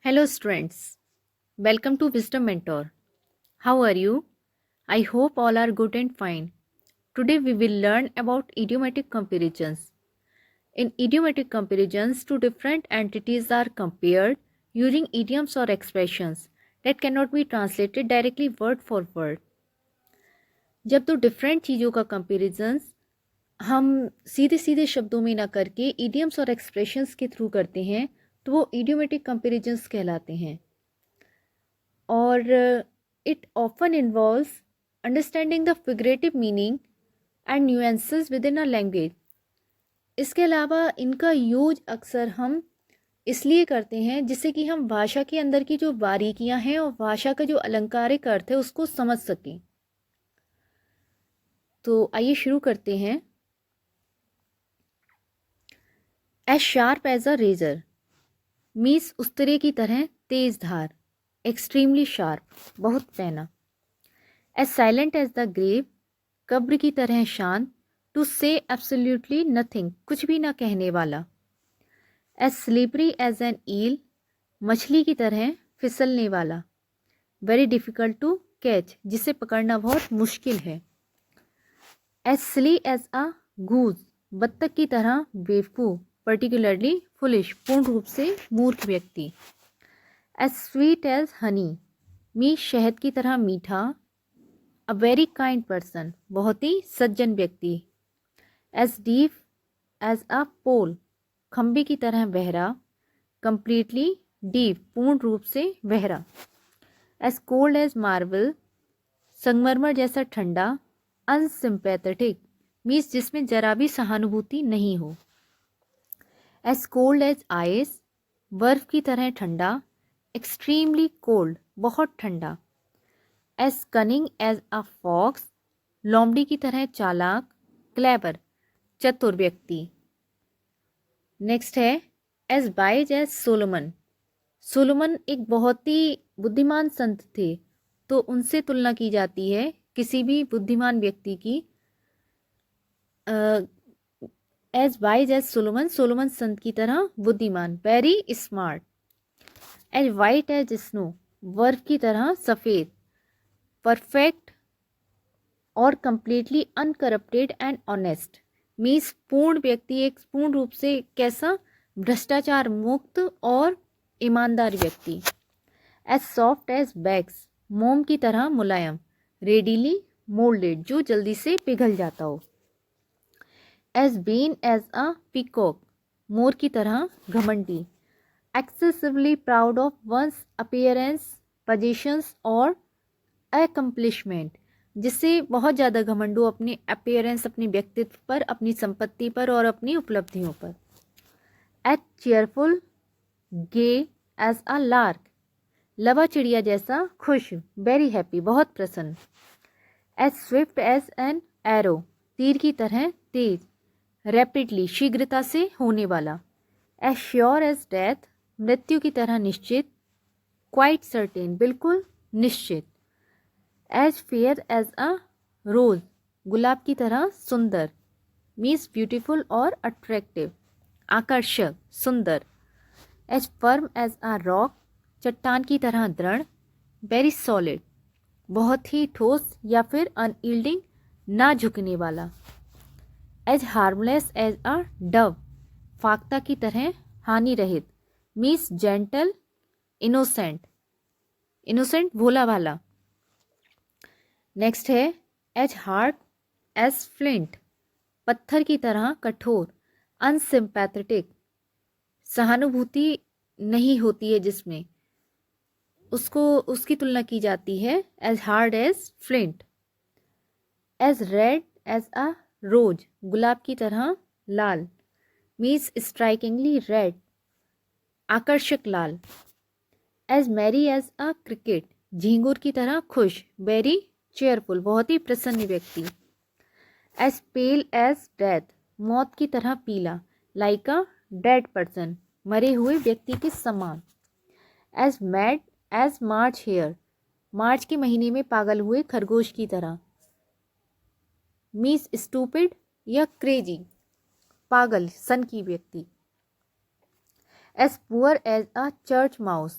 Hello, students. Welcome to Wisdom Mentor. How are you? I hope all are good and fine. Today we will learn about idiomatic comparisons. In idiomatic comparisons, two different entities are compared using idioms or expressions that cannot be translated directly word for word. जब दो different चीज़ों का comparisons हम सीधे सीधे शब्दों में ना करके idioms और expressions के थ्रू करते हैं तो वो idiomatic comparisons कहलाते हैं. और it often involves understanding the figurative meaning and nuances within a language. इसके अलावा इनका यूज अक्सर हम इसलिए करते हैं जिससे कि हम भाषा के अंदर की जो बारीकियां हैं और भाषा का जो अलंकारिक अर्थ है उसको समझ सकें. तो आइए शुरू करते हैं. As sharp as a razor means उस्तरे की तरह तेज धार. एक्सट्रीमली शार्प, बहुत पैना. As silent as the grave, कब्र की तरह शांत. टू से एब्सोल्यूटली नथिंग, कुछ भी ना कहने वाला. एज स्लीपरी एज एन ईल, मछली की तरह फिसलने वाला. वेरी डिफ़िकल्ट टू कैच, जिसे पकड़ना बहुत मुश्किल है. एज सिली एज अ गूज, बत्तख की तरह बेवकूफ़. पर्टिकुलरली फुलिश, पूर्ण रूप से मूर्ख व्यक्ति. As sweet as honey, means शहद की तरह मीठा. अ वेरी काइंड पर्सन, बहुत ही सज्जन व्यक्ति. एज डीप एज अ पोल, खंबे की तरह बहरा. कंप्लीटली डीप, पूर्ण रूप से बहरा. एज कोल्ड एज मार्बल, संगमरमर जैसा ठंडा. अनसिम्पैथेटिक, मीन्स जिसमें जरा भी सहानुभूति नहीं हो. एज कोल्ड एज आइस, बर्फ की तरह ठंडा. एक्सट्रीमली कोल्ड, बहुत ठंडा. As cunning as a fox, लोमड़ी की तरह चालाक. क्लेवर, चतुर व्यक्ति. नेक्स्ट है as wise as Solomon. Solomon एक बहुत ही बुद्धिमान संत थे, तो उनसे तुलना की जाती है किसी भी बुद्धिमान व्यक्ति की. As wise as Solomon, Solomon संत की तरह बुद्धिमान. Very smart. As white as snow, बर्फ की तरह सफ़ेद. परफेक्ट और completely uncorrupted and honest, means पूर्ण व्यक्ति, एक पूर्ण रूप से कैसा, भ्रष्टाचार मुक्त और ईमानदार व्यक्ति. एज सॉफ्ट एज बैग्स, मोम की तरह मुलायम. रेडीली मोल्डेड, जो जल्दी से पिघल जाता हो. As vain as a peacock, मोर की तरह घमंडी. Excessively proud of one's appearance, positions और अकम्पलिशमेंट, जिससे बहुत ज़्यादा घमंड हो अपने अपीयरेंस, अपने व्यक्तित्व पर, अपनी संपत्ति पर और अपनी उपलब्धियों पर. As cheerful gay as a lark, लवा चिड़िया जैसा खुश. वेरी हैप्पी, बहुत प्रसन्न. As swift as an arrow, तीर की तरह तेज. रैपिडली, शीघ्रता से होने वाला. एज श्योर एज डेथ, मृत्यु की तरह निश्चित. क्वाइट सर्टेन, बिल्कुल निश्चित. As fair as a rose, गुलाब की तरह सुंदर. मीन्स ब्यूटीफुल और अट्रैक्टिव, आकर्षक, सुंदर. As firm as a rock, चट्टान की तरह दृढ़. वेरी सॉलिड, बहुत ही ठोस या फिर अनयील्डिंग, ना झुकने वाला. As harmless as a dove, फाख्ता की तरह हानि रहित. Means gentle, innocent. इनोसेंट, भोला भाला. नेक्स्ट है एज हार्ड एज फ्लिंट, पत्थर की तरह कठोर. अनसिम्पैथेटिक, सहानुभूति नहीं होती है जिसमें, उसको उसकी तुलना की जाती है as hard as flint. As red as a rose, गुलाब की तरह लाल. मीन्स स्ट्राइकिंगली रेड, आकर्षक लाल. As merry as a cricket, झींगुर की तरह खुश. वेरी चेयरफुल, बहुत ही प्रसन्न व्यक्ति. एज पेल एज डेथ, मौत की तरह पीला. लाइक अ डेड पर्सन, मरे हुए व्यक्ति के समान. As mad as March hare, March के महीने में पागल हुए खरगोश की तरह. मीन्स स्टूपिड या क्रेजी, पागल, सन की व्यक्ति. As poor as a church mouse,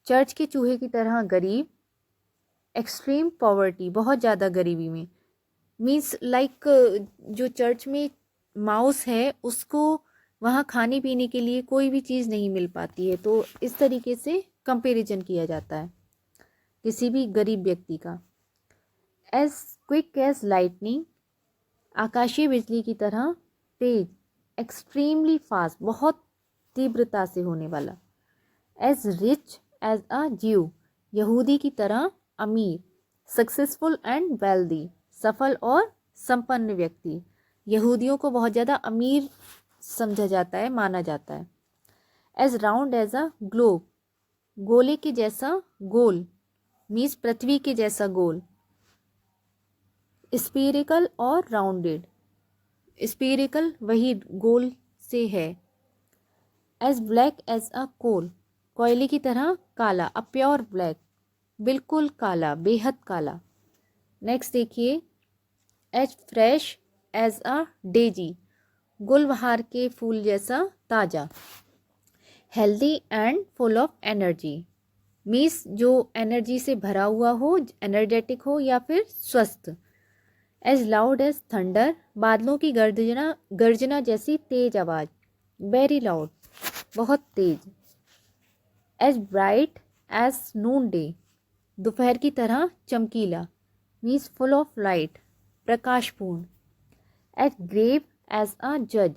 church के चूहे की तरह गरीब, एक्सट्रीम पॉवर्टी, बहुत ज़्यादा गरीबी में, मीन्स लाइक जो चर्च में माउस है उसको वहाँ खाने पीने के लिए कोई भी चीज़ नहीं मिल पाती है, तो इस तरीके से कंपैरिजन किया जाता है किसी भी गरीब व्यक्ति का। एज क्विक एज लाइटनिंग, आकाशीय बिजली की तरह तेज, एक्सट्रीमली फास्ट, बहुत तीव्रता से होने वाला। एज रिच एज अ ज्यू, यहूदी की तरह अमीर, सक्सेसफुल एंड वेल्दी, सफल और संपन्न व्यक्ति। यहूदियों को बहुत ज़्यादा अमीर समझा जाता है, माना जाता है। As round as a globe, गोले के जैसा गोल, मीन्स पृथ्वी के जैसा गोल। स्पीरिकल और राउंडेड, स्पीरिकल वही गोल से है। एज ब्लैक एज अ कोल, कोयले की तरह काला, अ प्योर ब्लैक, बिल्कुल काला, बेहद काला। नेक्स्ट देखिए, as fresh as a daisy, गुलबहार के फूल जैसा ताज़ा। Healthy and full of energy, means जो एनर्जी से भरा हुआ हो, एनर्जेटिक हो या फिर स्वस्थ। एज लाउड एज थंडर, बादलों की गर्जना गर्जना जैसी तेज आवाज़, वेरी लाउड, बहुत तेज। एज ब्राइट एज नून डे, दोपहर की तरह चमकीला, means full of light, प्रकाशपूर्ण। As grave as a जज,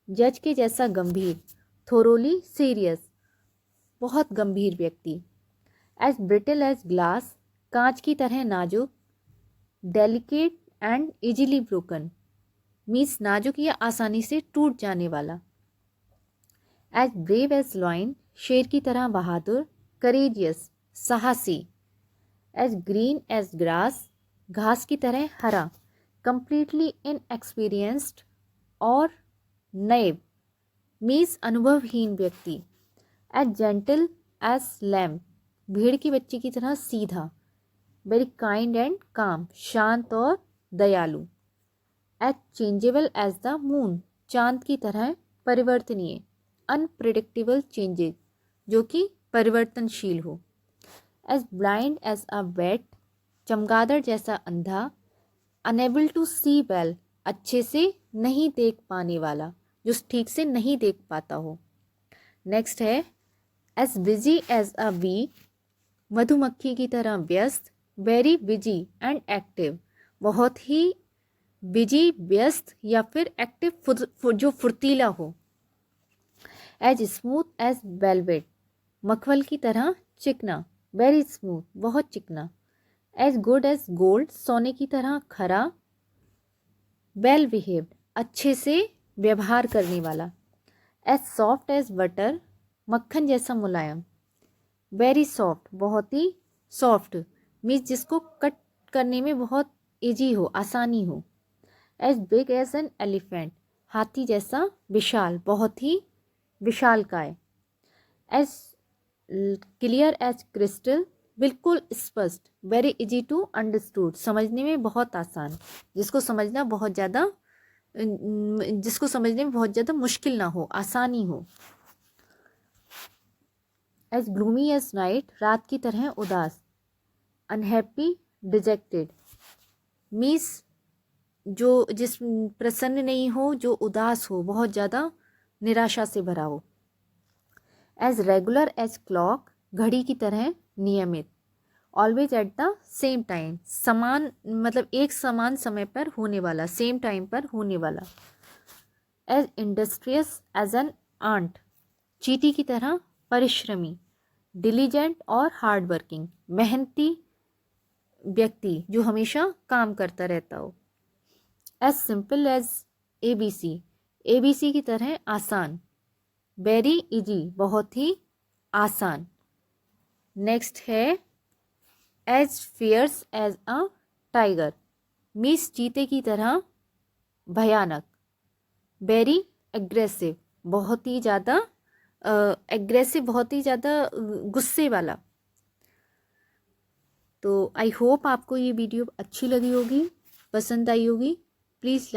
जज के जैसा गंभीर, थोरोली सीरियस, बहुत गंभीर व्यक्ति। एज ब्रिटल एज ग्लास, कांच की तरह नाजुक, delicate and easily broken, means नाजुक या आसानी से टूट जाने वाला। एज ब्रेव एज लॉइन, शेर की तरह बहादुर, करेजियस, साहसी। एज ग्रीन एज ग्रास, घास की तरह हरा, कंप्लीटली इनएक्सपीरियंस्ड और नैब, मीन्स अनुभवहीन व्यक्ति। एज जेंटल एज लैम्प, भेड़ की बच्ची की तरह सीधा, वेरी काइंड एंड काम, शांत और दयालु। As changeable as the moon, चांद की तरह परिवर्तनीय, अनप्रिडिक्टेबल चेंजेस, जो कि परिवर्तनशील हो। As blind as a bat, चमगादड़ जैसा अंधा, अनेबल टू सी वेल, अच्छे से नहीं देख पाने वाला, जो ठीक से नहीं देख पाता हो। नेक्स्ट है as busy as a bee, मधुमक्खी की तरह व्यस्त, वेरी बिजी एंड एक्टिव, बहुत ही बिजी, व्यस्त या फिर एक्टिव, जो फुर्तीला हो। एज स्मूथ एज वेलवेट, मखमल की तरह चिकना, वेरी स्मूथ, बहुत चिकना। एज गुड एज गोल्ड, सोने की तरह खरा, वेल बिहेव्ड, अच्छे से व्यवहार करने वाला। एज सॉफ्ट एज बटर, मक्खन जैसा मुलायम, वेरी सॉफ्ट, बहुत ही सॉफ्ट, मीन्स जिसको कट करने में बहुत इजी हो, आसानी हो। As big as an elephant, हाथी जैसा विशाल, बहुत ही विशालकाय। एज क्लियर एज क्रिस्टल, बिल्कुल स्पष्ट, वेरी इजी टू अंडरस्टूड, समझने में बहुत आसान, जिसको समझना बहुत ज़्यादा जिसको समझने में बहुत ज़्यादा मुश्किल ना हो, आसानी हो। एज ग्लूमी एज नाइट, रात की तरह उदास, अनहैप्पी, डिजेक्टेड, मीन्स जो जिस प्रसन्न नहीं हो, जो उदास हो, बहुत ज़्यादा निराशा से भरा हो। एज रेगुलर एज क्लॉक, घड़ी की तरह नियमित, always at the same time, समान मतलब एक समान समय पर होने वाला, सेम टाइम पर होने वाला। As industrious as an ant, चींटी की तरह परिश्रमी, डिलीजेंट और हार्ड वर्किंग, मेहनती व्यक्ति जो हमेशा काम करता रहता हो। As simple as ABC, ABC की तरह आसान, वेरी इजी, बहुत ही आसान। नेक्स्ट है as fierce as a tiger, means चीते की तरह भयानक, वेरी एग्रेसिव, बहुत ही ज़्यादा एग्रेसिव, बहुत ही ज़्यादा गुस्से वाला। तो आई होप आपको ये वीडियो अच्छी लगी होगी, पसंद आई होगी। Please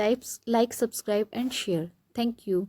like, subscribe and share. Thank you.